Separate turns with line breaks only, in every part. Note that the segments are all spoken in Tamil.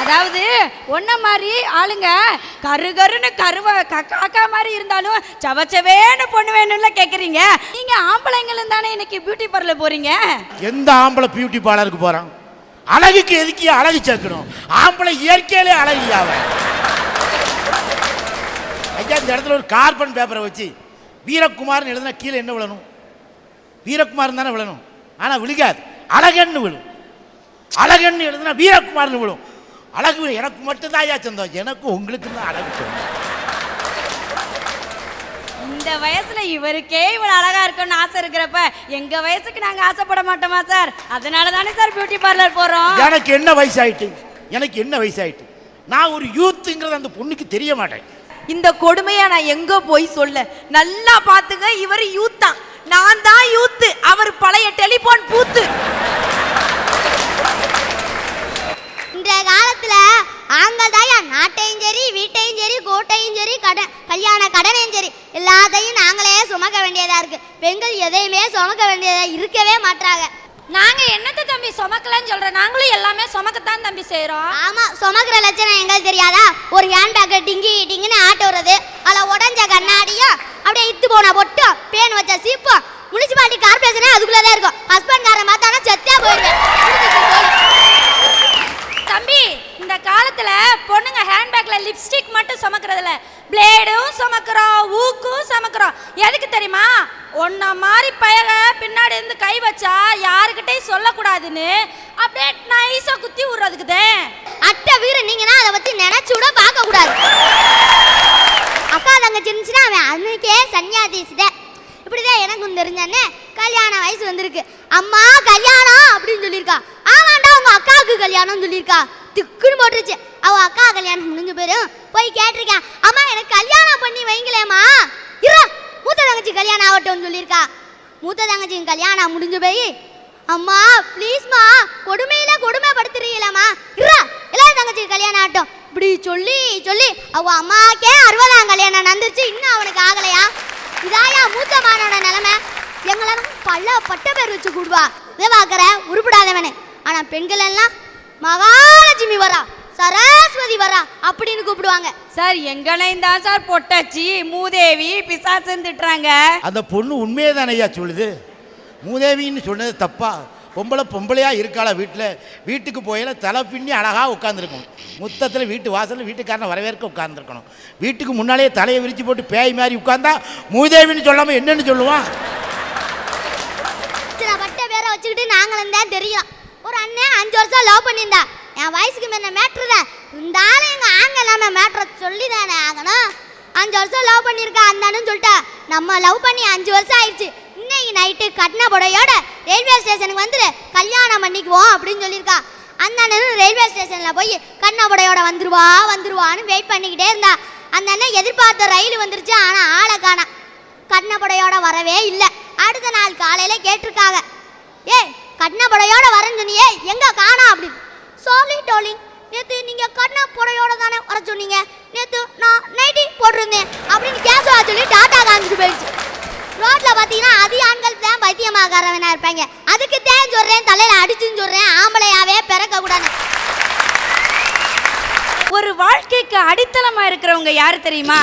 அதாவது ஒன்ன மாதிரி ஆளுங்க கருன்னு காக்கா மாதிரி இருந்தாலும் சவச்சவேன்னு பொண்ணு வேணும்ல கேக்குறீங்க. நீங்க ஆம்பளைங்களும் தானே இன்னைக்கு பியூட்டி பார்லர் போறீங்க.
எந்த ஆம்பளை பியூட்டி பார்லருக்கு போறான்? அழகுக்கு எதுக்கு அழகு சேர்க்கணும்? ஆம்பளை இயற்கையிலே அழகியாவ. ஐயா, இந்த இடத்துல ஒரு கார்பன் பேப்பரை வச்சு வீரகுமார்னு எழுதுனா கீழே என்ன விழணும்? வீரகுமார் தானே விழணும். ஆனா விழுகாது, அழகன்னு விழும். அழகன்னு எழுதுனா வீரகுமார்னு விழும். அழகு எனக்கு மட்டும்தான் ஐயா சொந்தம், எனக்கு உங்களுக்கு தான் அழகு சொந்தம்.
இந்த வயசுல இவருக்கே இவ்வளவு அழகா இருக்குன்னு ஆசை இருக்கிறப்ப எங்க வயசுக்கு நாங்க ஆசைப்பட மாட்டோமா சார்? அதனால தானே சார் பியூட்டி பார்லர் போறோம்.
எனக்கு என்ன வயசாயிட்டு? எனக்கு என்ன வயசாயிட்டு? நான் ஒரு யூத்துங்கிறது அந்த பொண்ணுக்கு தெரிய மாட்டேன்.
இந்த கொடுமையா நான் எங்க போய் சொல்ல? நல்லா பாத்துங்க, இவர் யூத்தா, நான் தான் யூத்து, அவர் பழைய டெலிபோன் பூத்து.
இன்றைய காலத்துல ஆண்கள் தாயா நாட்டையும் சரி வீட்டையும் சரி கோட்டையும் சரி கல்யாண கடனையும் சரி எல்லாத்தையும் நாங்களே சுமக்க வேண்டியதா இருக்கு. பெண்கள் எதையுமே சுமக்க வேண்டியதா இருக்கவே மாட்டாங்க.
நாங்க என்னத்த தம்பி சுமக்கலன்னு சொல்றோம், நாங்களும் எல்லாமே சுமக்கத்தான் தம்பி செய்யறோம்.
ஆமா, சுமக்கிற லட்சணம் எங்களுக்கு தெரியாதா? ஒரு ஹேண்ட் பேக்கை டிங்கின்னு ஆட்ட விடுறது, அதில் உடஞ்ச கண்ணாடியும் அப்படியே இத்து போன பொட்டும் பேன் வச்ச சீப்பும் முனிசிபாலிட்டி கார்பரேஷனே அதுக்குள்ளதான் இருக்கும். ஹஸ்பண்ட் காரன் பார்த்தானா செத்தே போயிருவேன்.
தம்பி, இந்த காலத்துல பொண்ணுங்க ஹேண்ட்பேக்ல லிப்ஸ்டிக் மட்டும் சுமக்கிறதுல பிளேடும் சுமக்கிறோம், ஊக்கும் சுமக்கிறோம். எதுக்கு தெரியுமா? ஒன்ன மாதிரி பயக பின்னாடி இருந்து கை வச்சா யாருக்கிட்டையும் சொல்லக்கூடாதுன்னு அப்படியே நைஸா குத்தி விடுறதுக்குதே.
அட்டை வீர நீங்கன்னா அதை பத்தி நினைச்சு கூட பார்க்க கூடாது. அக்கா தங்கச்சி இருந்துச்சுன்னா அவன் அன்னைக்கே சன்னியாசிதான். இப்படிதான் எனக்கும் தெரிஞ்சானே கல்யாண வயசு வந்திருக்கு. அம்மா கல்யாணம் அப்படின்னு சொல்லியிருக்கா. ஆமாண்டா உங்க அக்காவுக்கு கல்யாணம் சொல்லியிருக்கா. திக்குன்னு போட்டுருச்சு. அவ அக்கா கல்யாணம் முடிஞ்ச பேரும் போய் கேட்டிருக்கேன், அம்மா எனக்கு கல்யாணம் பண்ணி வைங்களேம்மா. இரா மூத்த தங்கச்சி கல்யாணம் ஆகட்டும்னு சொல்லியிருக்கா. மூத்த தங்கச்சிக்கு கல்யாணம் முடிஞ்சு போய், அம்மா ப்ளீஸ்மா கொடுமையில கொடுமைப்படுத்துறீங்களாம்மா, இரா எல்லாரும் தங்கச்சிக்கு கல்யாணம் ஆகட்டும் இப்படி சொல்லி சொல்லி அவ அம்மாக்கே 60ஆம் கல்யாணம் நடந்துருச்சு. இன்னும் அவனுக்கு ஆகலையா? இதாயா மூத்த மானோட நிலைமை. எங்களால பட்ட பேர் வச்சு கூடுவா, இதை பார்க்குற உருப்படாதவனே. ஆனா பெண்கள் எல்லாம் மகாலட்சுமி வரா, சரஸ்வதி வரா அப்படின்னு கூப்பிடுவாங்க.
சார் எங்களையும் தான் சார் பொட்டாச்சி மூதேவி பிசாசுன்னு திட்டுறாங்க.
அந்த பொண்ணு உண்மையே தானே ஐயா சொல்லுது. மூதேவின்னு சொன்னது தப்பா? பொம்பளையா இருக்காளா? வீட்டுக்கு போயில தலை பின்னி அழகாக உட்காந்துருக்கணும். முத்தத்தில் வீட்டு வாசலில் வீட்டுக்காரனை வரவேற்க உட்காந்துருக்கணும். வீட்டுக்கு முன்னாலேயே தலையை விரிச்சு போட்டு பேய் மாதிரி உட்கார்ந்தா மூதேவின்னு சொல்லாமல் என்னன்னு சொல்லுவான்?
பட்ட பேரை வச்சுக்கிட்டு நாங்களும் தான் தெரியும். ஒரு அண்ணன் 5 வருஷம் லவ் பண்ணியிருந்தா. என் வயசுக்கு மேல மேட்ரு தான் இருந்தாலும் எங்க ஆங்க இல்லாம மேட்ரை சொல்லி தானே ஆகணும். 5 வருஷம் லவ் பண்ணியிருக்கா அந்த அண்ணன் சொல்லிட்டா. நம்ம லவ் பண்ணி 5 வருஷம் ஆயிடுச்சு. இன்னைக்கு நைட்டு கட்டின புடையோட ரயில்வே ஸ்டேஷனுக்கு வந்துரு கல்யாணம் பண்ணிக்குவோம் அப்படின்னு சொல்லியிருக்கா. அந்த அண்ணனும் ரயில்வே ஸ்டேஷனில் போய் கட்டின புடையோட வந்துருவான்னு வெயிட் பண்ணிக்கிட்டே இருந்தா. அந்த அண்ணன் எதிர்பார்த்த ரயில் வந்துருச்சு. ஆனால் ஆளை காணா. கட்டின புடையோட வரவே இல்லை. அடுத்த நாள் காலையில் கேட்டிருக்காங்க, ஏய் கட்டின புடையோட வரேன்னு சொன்னியே எங்கே காணா அப்படின்னு. சாரி டார்லிங், நேற்று நீங்கள் கட்டின புடையோட தானே வர சொன்னீங்க, நேற்று நான் நைட்டி போட்டிருந்தேன் அப்படின்னு கேசுவா சொல்லி டாட்டா காமிச்சிட்டு போயிடுச்சு. ரோட்டில் பார்த்தீங்கன்னா அது ஆண்கள் தான் பைத்தியமாகாரவனா இருப்பாங்க. அதுக்கு தேன் சொல்கிறேன், தலையில் அடிச்சுன்னு சொல்கிறேன், ஆம்பளையாவே பிறக்க கூடாது.
ஒரு வாழ்க்கைக்கு அடித்தளமா இருக்கிறவங்க யாரு தெரியுமா?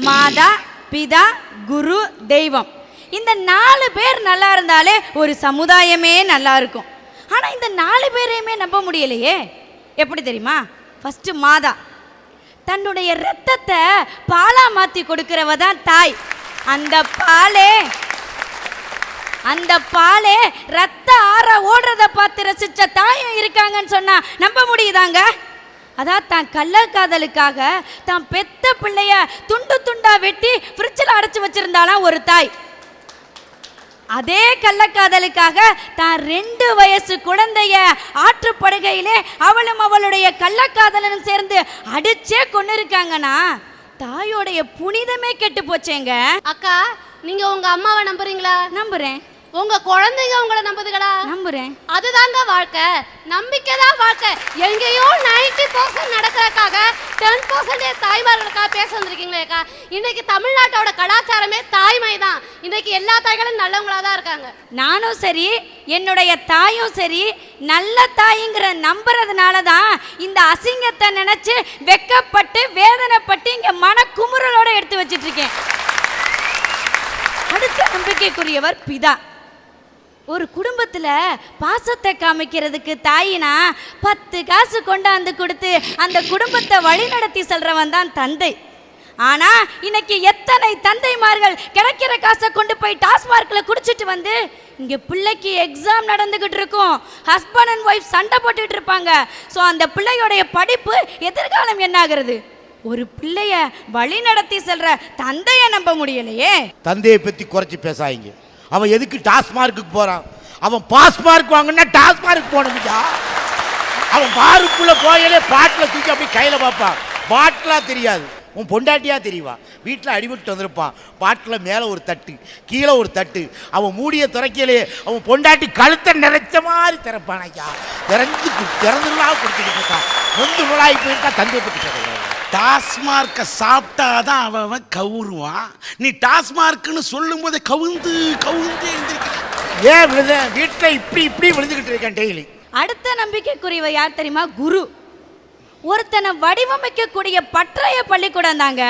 மாதா, பிதா, குரு, தெய்வம். இந்த 4 பேர் நல்லா இருந்தாலே ஒரு சமுதாயமே நல்லா இருக்கும். ஆனா இந்த 4 பேரையுமே நம்ப முடியலையே. எப்படி தெரியுமா? ஃபர்ஸ்ட் மாதா. தன்னுடைய ரத்தத்தை பாலா மாத்தி கொடுக்கிறவ தான் தாய். அந்த பாலே ரத்த ஆற ஓடுறத பார்த்து ரசிச்ச தாயும் இருக்காங்கன்னு சொன்னா நம்ப முடியுதாங்க? அதான் தான் கள்ளக்காதலுக்காக தான் பெத்த பிள்ளைய துண்டு துண்டா வெட்டி ஃப்ரிட்ஜில் அடைச்சி வச்சிருந்தாலாம் ஒரு தாய். அதே கள்ளக்காதலுக்காக தான் 2 வயசு குழந்தைய ஆற்றுப்படுகையிலே அவளும் அவளுடைய கள்ளக்காதலனும் சேர்ந்து அடிச்சே கொண்டு இருக்காங்கன்னா தாயோடைய புனிதமே கெட்டு போச்சேங்க.
அக்கா, நீங்க உங்க அம்மாவை நம்புறீங்களா?
நம்புறேன்.
உங்க குழந்தைங்க உங்களை நம்புதுங்களா?
நம்புறேன்.
அதுதாங்க வாழ்க்கை, நம்பிக்கை தான் வாழ்க்கை. எங்கேயோ 90% நடக்கிறதுக்காக 10% தாய்மார்களுக்காக பேச வந்திருக்கீங்களேக்கா. இன்னைக்கு தமிழ்நாட்டோட கலாச்சாரமே தாய்மை தான். இன்னைக்கு எல்லா தாய்களும் நல்லவங்களா தான் இருக்காங்க.
நானும் சரி, என்னுடைய தாயும் சரி, நல்ல தாய்ங்கிற நம்புறதுனால தான் இந்த அசிங்கத்தை நினைச்சு வெக்கப்பட்டு வேதனைப்பட்டு இங்க மனக்குமுறலோட எடுத்து வச்சிட்டு இருக்கேன். அடுத்த நம்பிக்கைக்குரியவர் பிதா. ஒரு குடும்பத்தில் பாசத்தை காமிக்கிறதுக்கு தாயினா 10 காசு கொண்டாந்து கொடுத்து அந்த குடும்பத்தை வழி நடத்தி செல்றவன் தான் தந்தை. ஆனால் இன்னைக்கு எத்தனை தந்தைமார்கள் கிடைக்கிற காசை கொண்டு போய் டாஸ்மார்க்கில் குடிச்சிட்டு வந்து இங்கே பிள்ளைக்கு எக்ஸாம் நடந்துக்கிட்டு இருக்கும், ஹஸ்பண்ட் அண்ட் ஒய்ஃப் சண்டை போட்டுக்கிட்டு இருப்பாங்க. ஸோ அந்த பிள்ளையோடைய படிப்பு எதிர்காலம் என்ன ஆகுறது? ஒரு பிள்ளைய வழி நடத்தி செல்ற தந்தையை நம்ப முடியலையே.
தந்தையை பற்றி குறைச்சி பேசாதீங்க. அவன் எதுக்கு டாஸ்மார்க்கு போகிறான்? அவன் பாஸ் மார்க் வாங்கினா டாஸ்மார்க் போனதுக்கா? அவன் பாருக்குள்ளே போகலே பாட்டில் தூக்கி அப்படி கையில் பார்ப்பான். பாட்டிலாக தெரியாது, உன் பொண்டாட்டியாக தெரியுவா. வீட்டில் அடிபட்டு வந்திருப்பான். பாட்டில் மேலே ஒரு தட்டு, கீழே ஒரு தட்டு. அவன் மூடிய துறைக்கையிலே அவன் பொண்டாட்டி கழுத்தை நிறைச்ச மாதிரி திறப்பான். ஐயா திறந்துலாம் கொடுத்துக்கிட்டு இருக்கான். வந்து நூலாகி போயிருக்கா. தந்தையை பற்றி கேட்க
டாஸ்மார்க்கை சாப்பிட்டாதான் அவன் கவுருவான். நீ டாஸ்மார்க்குன்னு சொல்லும் போதே கவுந்து கவுந்து
ஏன் விழுத? வீட்டில் இப்படி விழுந்துக்கிட்டு இருக்கேன் டெய்லி.
அடுத்த நம்பிக்கைக்குரியவ யார் தெரியுமா? குரு. ஒருத்தனை வடிவமைக்கக்கூடிய பற்றைய பள்ளிக்கூடம் தாங்க.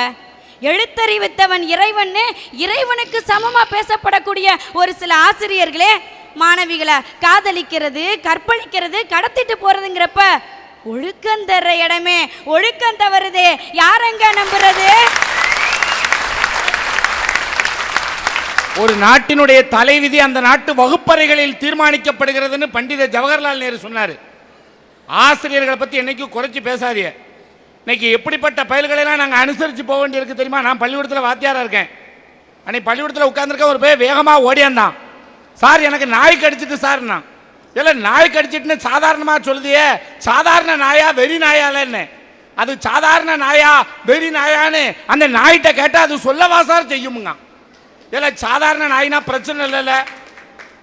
எழுத்தறிவித்தவன் இறைவன், இறைவனுக்கு சமமா பேசப்படக்கூடிய ஒரு சில ஆசிரியர்களே மாணவிகளை காதலிக்கிறது, கற்பழிக்கிறது, கடத்திட்டு போறதுங்கிறப்ப ஒழுக்கம் தர்ற இடமே ஒழுக்கம் தவறுதே. யாரெங்க நம்புறது?
ஒரு நாட்டினுடைய தலைவிதி அந்த நாட்டு வகுப்பறைகளில் தீர்மானிக்கப்படுகிறதுன்னு பண்டித ஜவஹர்லால் நேரு சொன்னார். ஆசிரியர்களை பற்றி என்னைக்கும் குறைச்சி பேசாதீங்க. இன்னைக்கு எப்படிப்பட்ட பயல்களெல்லாம் நாங்கள் அனுசரித்து போக வேண்டியிருக்கு தெரியுமா? நான் பள்ளிக்கூடத்தில் வாத்தியாராக இருக்கேன். அன்னைக்கு பள்ளிக்கூடத்தில் உட்காந்துருக்க ஒரு பேர் வேகமாக ஓடியாந்தான். சார் எனக்கு நாய் கடிச்சிட்டு சார்னா. இல்லை நாய் கடிச்சிட்டுன்னு சாதாரணமாக சொல்லுதியே, சாதாரண நாயா வெறி நாயாலன்னு? அது சாதாரண நாயா வெறி நாயான்னு அந்த நாய்கிட்ட கேட்டால் அது சொல்லவா சார் செய்யுமுங்க? இல்லை சாதாரண நாயினா பிரச்சனை இல்லைல்ல,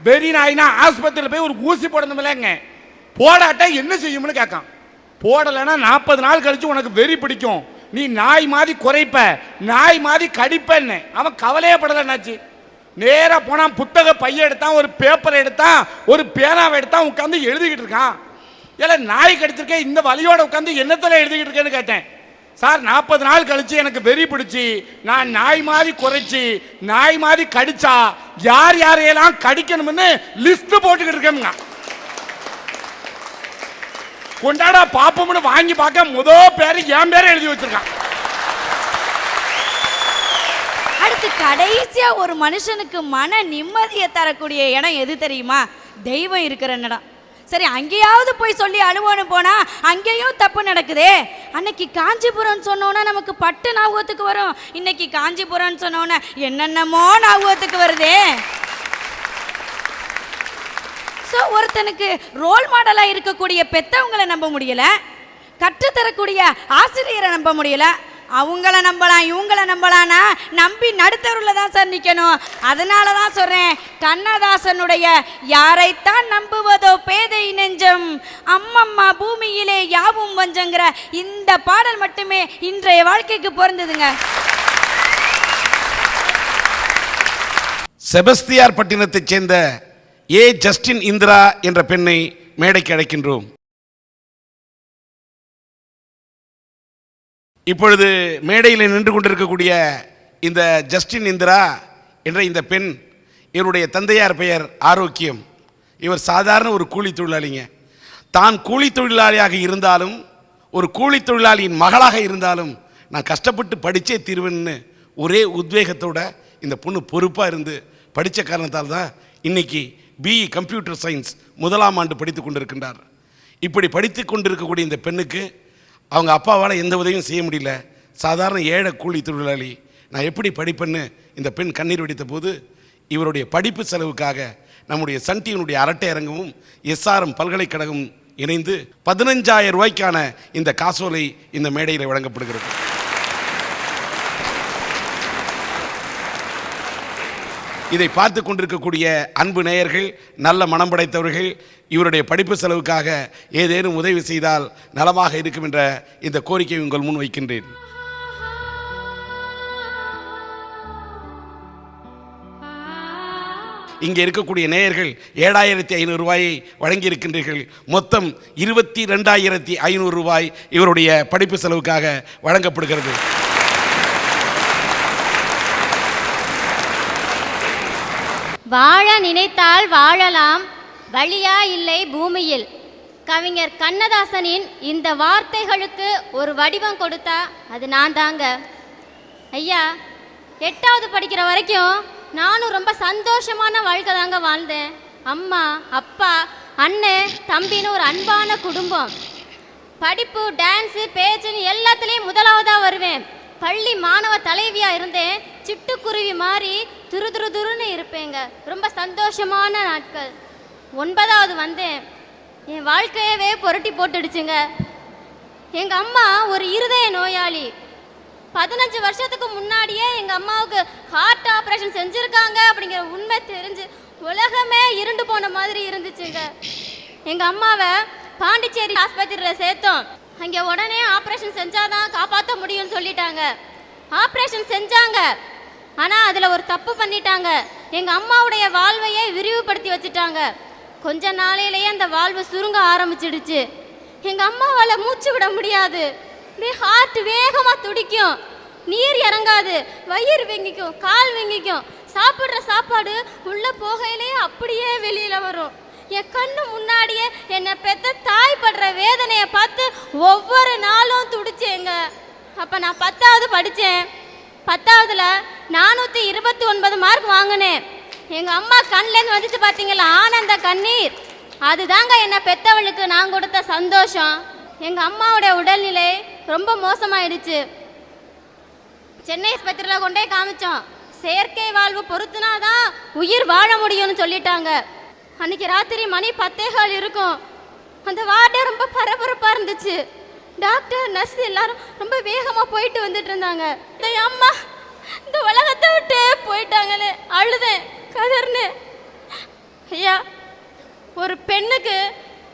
வெறி நாயினா ஆஸ்பத்திரியில் போய் ஒரு ஊசி போடணுமில்லங்க, போடாட்ட என்ன செய்யும்னு கேட்கான். போடலைன்னா 40 நாள் கழிச்சு உனக்கு வெறி பிடிக்கும், நீ நாய் மாதிரி குறைப்ப, நாய் மாதிரி கடிப்பன்னு. அவன் கவலையே படலைன்னாச்சு. நேராக போனான், புத்தக பைய எடுத்தான், ஒரு பேப்பரை எடுத்தான், ஒரு பேனாவை எடுத்தான், உட்காந்து எழுதிக்கிட்டு இருக்கான். இல்லை நாய் கடிச்சிருக்கேன், இந்த வலியோட உட்காந்து என்னத்தில் எழுதிக்கிட்டு இருக்கேன்னு கேட்டேன். சார் 40 நாள் கழிச்சு எனக்கு வெறி பிடிச்சி நான் நாய் மாதிரி குறைச்சி நாய் மாதிரி கடிச்சா யார் யாரையெல்லாம் கடிக்கணும்னு லிஸ்ட் போட்டுக்கிட்டு இருக்கேங்க. கொண்டாடா பாப்போம்னு வாங்கி பார்க்க முதல் பேரு என் பேரை எழுதி வச்சிருக்கான்.
அடுத்து கடைசியா ஒரு மனுஷனுக்கு மன நிம்மதியை தரக்கூடிய இடம் எது தெரியுமா? தெய்வம் இருக்கிற இடம். சரி, அங்கேயாவது போய் சொல்லி அழுவோன்னு போனா அங்கேயும் தப்பு நடக்குதே. அன்னைக்கு காஞ்சிபுரம் சொன்னோன்னா நமக்கு பட்டு ஞாபகத்துக்கு வரும். இன்னைக்கு காஞ்சிபுரம் சொன்னோன்னா என்னென்னமோ ஞாபகத்துக்கு வருதே. ஸோ ஒருத்தனுக்கு ரோல் மாடலாக இருக்கக்கூடிய பெற்றவங்களை நம்ப முடியல, கற்றுத்தரக்கூடிய ஆசிரியரை நம்ப முடியல. அவங்கள நம்பலாம் இவங்களை நம்பலான்னா நம்பி நடுத்தருவில் தான் சார் நிற்கணும். அதனால தான் சொல்கிறேன், கண்ணதாசனுடைய யாரைத்தான் நம்புவதோ பேதை நெஞ்சம், அம்மம்மா பூமியிலே யாவும் வஞ்சங்கிற இந்த பாடல் மட்டுமே இன்றைய வாழ்க்கைக்கு பொருந்ததுங்க.
செபஸ்தியார் பட்டினத்தைச் சேர்ந்த ஏ ஜஸ்டின் இந்திரா என்ற பெண்ணை மேடைக்கு அழைக்கின்றோம். இப்பொழுது மேடையில் நின்று கொண்டிருக்கக்கூடிய இந்த ஜஸ்டின் இந்திரா என்ற இந்த பெண், இவருடைய தந்தையார் பெயர் ஆரோக்கியம். இவர் சாதாரண ஒரு கூலி தொழிலாளிங்க. தான் கூலி தொழிலாளியாக இருந்தாலும், ஒரு கூலி தொழிலாளியின் மகளாக இருந்தாலும் நான் கஷ்டப்பட்டு படித்தே தீர்வேன்னு ஒரே உத்வேகத்தோட இந்த பொண்ணு பொறுப்பாக இருந்து படித்த காரணத்தால் தான் இன்னைக்கு பிஇ கம்ப்யூட்டர் சயின்ஸ் 1ஆம் ஆண்டு படித்து கொண்டிருக்கின்றார். இப்படி படித்து கொண்டிருக்கக்கூடிய இந்த பெண்ணுக்கு அவங்க அப்பாவால் எந்த உதவியும் செய்ய முடியல. சாதாரண ஏழை கூலி தொழிலாளி, நான் எப்படி படிப்பேன்னு இந்த பெண் கண்ணீர் வடித்த போது இவருடைய படிப்பு செலவுக்காக நம்முடைய சன் டிவியினுடைய அரட்டை அரங்கமும் எஸ்ஆர்எம் பல்கலைக்கழகம் இணைந்து 15,000 ரூபாய்க்கான இந்த காசோலை இந்த மேடையில் வழங்கப்படுகிறது. இதை பார்த்து கொண்டிருக்கக்கூடிய அன்பு நேயர்கள், நல்ல மனம் படைத்தவர்கள், இவருடைய படிப்பு செலவுக்காக ஏதேனும் உதவி செய்தால் நலமாக இருக்கும் என்ற இந்த கோரிக்கையை உங்கள் முன் வைக்கின்றேன். இங்கே இருக்கக்கூடிய நேயர்கள் 7500 ரூபாயை வழங்கியிருக்கின்றீர்கள். மொத்தம் 22,500 ரூபாய் இவருடைய படிப்பு செலவுக்காக வழங்கப்படுகிறது.
வாழ நினைத்தால் வாழலாம், வழியா இல்லை பூமியில். கவிஞர் கண்ணதாசனின் இந்த வார்த்தைகளுக்கு ஒரு வடிவம் கொடுத்தா அது நான் தாங்க. ஐயா, 8வது படிக்கிற வரைக்கும் நானும் ரொம்ப சந்தோஷமான வாழ்க்கை தாங்க வாழ்ந்தேன். அம்மா, அப்பா, அண்ணன், தம்பின்னு ஒரு அன்பான குடும்பம். படிப்பு, டான்ஸு, பேச்சுன்னு எல்லாத்துலேயும் முதலாவதாக வருவேன். பள்ளி மாணவ தலைவியாக இருந்தேன். சிட்டுக்குருவி மாதிரி துருன்னு இருப்பேங்க. ரொம்ப சந்தோஷமான நாட்கள். 9வது வந்தேன். என் வாழ்க்கையவே புரட்டி போட்டுடுச்சுங்க. எங்கள் அம்மா ஒரு இருதய நோயாளி. 15 வருஷத்துக்கு முன்னாடியே எங்கள் அம்மாவுக்கு ஹார்ட் ஆப்ரேஷன் செஞ்சுருக்காங்க அப்படிங்கிற உண்மை தெரிஞ்சு உலகமே இருண்டு போன மாதிரி இருந்துச்சுங்க. எங்கள் அம்மாவை பாண்டிச்சேரி ஆஸ்பத்திரியில் சேர்த்தோம். அங்கே உடனே ஆப்ரேஷன் செஞ்சாதான் காப்பாற்ற முடியும்னு சொல்லிட்டாங்க. ஆப்ரேஷன் செஞ்சாங்க. ஆனால் அதில் ஒரு தப்பு பண்ணிட்டாங்க. எங்கள் அம்மாவுடைய வாழ்வையே விரிவுபடுத்தி வச்சுட்டாங்க. கொஞ்ச நாளையிலேயே அந்த வாழ்வு சுருங்க ஆரம்பிச்சிடுச்சு. எங்கள் அம்மாவால் மூச்சு விட முடியாது. ஹார்ட் வேகமாக துடிக்கும், நீர் இறங்காது, வயிறு வெங்கிக்கும், கால் வெங்கிக்கும். சாப்பிட்ற சாப்பாடு உள்ளே போகையிலே அப்படியே வெளியில் வரும். என் கண்ணு முன்னாடியே என்னை பெத்த தாய் படுற வேதனையை பார்த்து ஒவ்வொரு நாளும் துடிச்சேங்க. அப்போ நான் 10வது படித்தேன். 10வதுல 429 மார்க் வாங்கினேன். எங்கள் அம்மா கண்ணிலேருந்து வந்துச்சு பார்த்தீங்களா ஆனந்த கண்ணீர். அதுதாங்க என்னை பெத்தவளுக்கு நான் கொடுத்த சந்தோஷம். எங்கள் அம்மாவுடைய உடல்நிலை ரொம்ப மோசமாயிடுச்சு. சென்னை ஆஸ்பத்திரியில் கொண்டே காமிச்சோம். செயற்கை வாழ்வு பொறுத்துனாதான் உயிர் வாழ முடியும்னு சொல்லிட்டாங்க. அன்னைக்கு ராத்திரி மணி 10:15 இருக்கும். அந்த வார்டே ரொம்ப பரபரப்பாக இருந்துச்சு. டாக்டர், நர்ஸ் எல்லாரும் ரொம்ப வேகமாக போயிட்டு வந்துட்டு இருந்தாங்க. என் அம்மா இந்த உலகத்தை விட்டு போயிட்டாங்களே, அழுதேன், கதர்னு. ஐயா, ஒரு பெண்ணுக்கு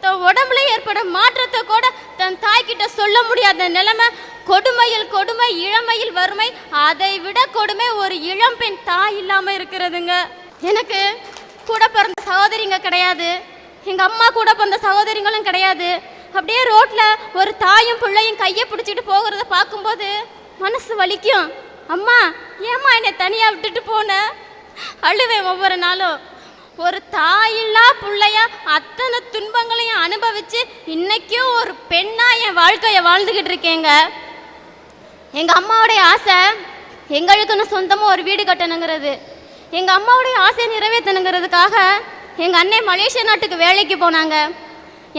தன் உடம்புல ஏற்படும் மாற்றத்தை கூட தன் தாய்கிட்ட சொல்ல முடியாத நிலைமை. கொடுமையில் கொடுமை, இளமையில் வறுமை, அதை விட கொடுமை ஒரு இளம்பெண் தாய் இல்லாமல் இருக்கிறதுங்க. எனக்கு கூட பிறந்த சகோதரிங்க கிடையாது. எங்கள் அம்மா கூட பிறந்த சகோதரிங்களும் கிடையாது. அப்படியே ரோட்டில் ஒரு தாயும் பிள்ளையும் கையை பிடிச்சிட்டு போகிறத பார்க்கும்போது மனசு வலிக்கும். அம்மா, ஏம்மா என்னை தனியாக விட்டுட்டு போன? அழுவேன் ஒவ்வொரு நாளும். ஒரு தாயில்லா பிள்ளையா அத்தனை துன்பங்களையும் அனுபவிச்சு இன்னைக்கும் ஒரு பெண்ணா என் வாழ்க்கையை வாழ்ந்துக்கிட்டு இருக்கேங்க. எங்கள் அம்மாவுடைய ஆசை எங்களுக்குன்னு சொந்தமாக ஒரு வீடு கட்டணுங்கிறது. எங்கள் அம்மாவுடைய ஆசையை நிறைவேற்றணுங்கிறதுக்காக எங்கள் அண்ணன் மலேசியா நாட்டுக்கு வேலைக்கு போனாங்க.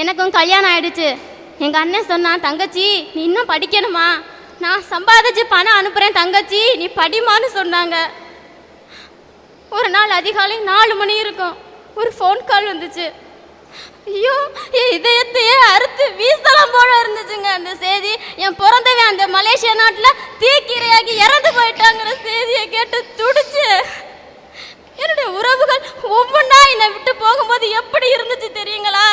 எனக்கும் கல்யாணம் ஆயிடுச்சு. எங்கள் அண்ணன் சொன்னான், தங்கச்சி நீ இன்னும் படிக்கணுமா? நான் சம்பாதிச்சு பணம் அனுப்புகிறேன் தங்கச்சி, நீ படிமான்னு சொன்னாங்க. ஒரு நாள் அதிகாலை 4 மணி இருக்கும். ஒரு ஃபோன் கால் வந்துச்சு. ஐயோ, என் இதயத்தையே அறுத்து வீசலாம் போல இருந்துச்சுங்க அந்த செய்தி. என் பிறந்தவன் அந்த மலேசியா நாட்டில் தீக்கிரையாகி இறந்து போயிட்டாங்கிற செய்தியை கேட்டு துடிச்சு. என்னுடைய உறவுகள் ஒவ்வொன்றா என்னை விட்டு போகும்போது எப்படி இருந்துச்சு தெரியுங்களா?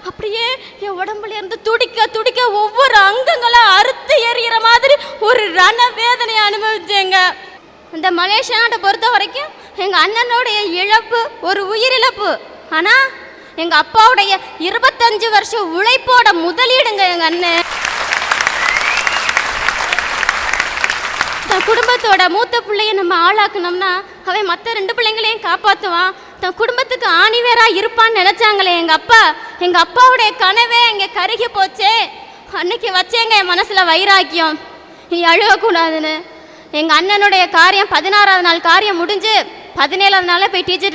அப்படியே என் உடம்புல இருந்து துடிக்க துடிக்க ஒவ்வொரு அங்கங்களாக அறுத்து எறிகிற மாதிரி ஒரு ரண வேதனையை அனுபவிச்சேங்க. அந்த மலேசியா நாட்டை பொறுத்த வரைக்கும் எங்கள் அண்ணனுடைய இழப்பு ஒரு உயிரிழப்பு. ஆனால் எங்கள் அப்பாவுடைய 25 வருஷம் உழைப்போட முதலீடுங்க எங்கள் அண்ணன். தன் குடும்பத்தோட மூத்த பிள்ளைய நம்ம ஆளாக்கணும்னா அவன் மற்ற 2 பிள்ளைங்களையும் காப்பாற்றுவான். தன் குடும்பத்துக்கு ஆணிவேராக இருப்பான்னு நினச்சாங்களே எங்கள் அப்பா. எங்கள் அப்பாவுடைய கனவே இங்கே கருகி போச்சே. அன்னைக்கு வச்சேங்க என் மனசில் வைராக்கியம், நீ அழுகக்கூடாதுன்னு. எங்கள் அண்ணனுடைய காரியம் 16வது நாள் காரியம் முடிஞ்சு 17வது நாளில் போய் டீச்சர்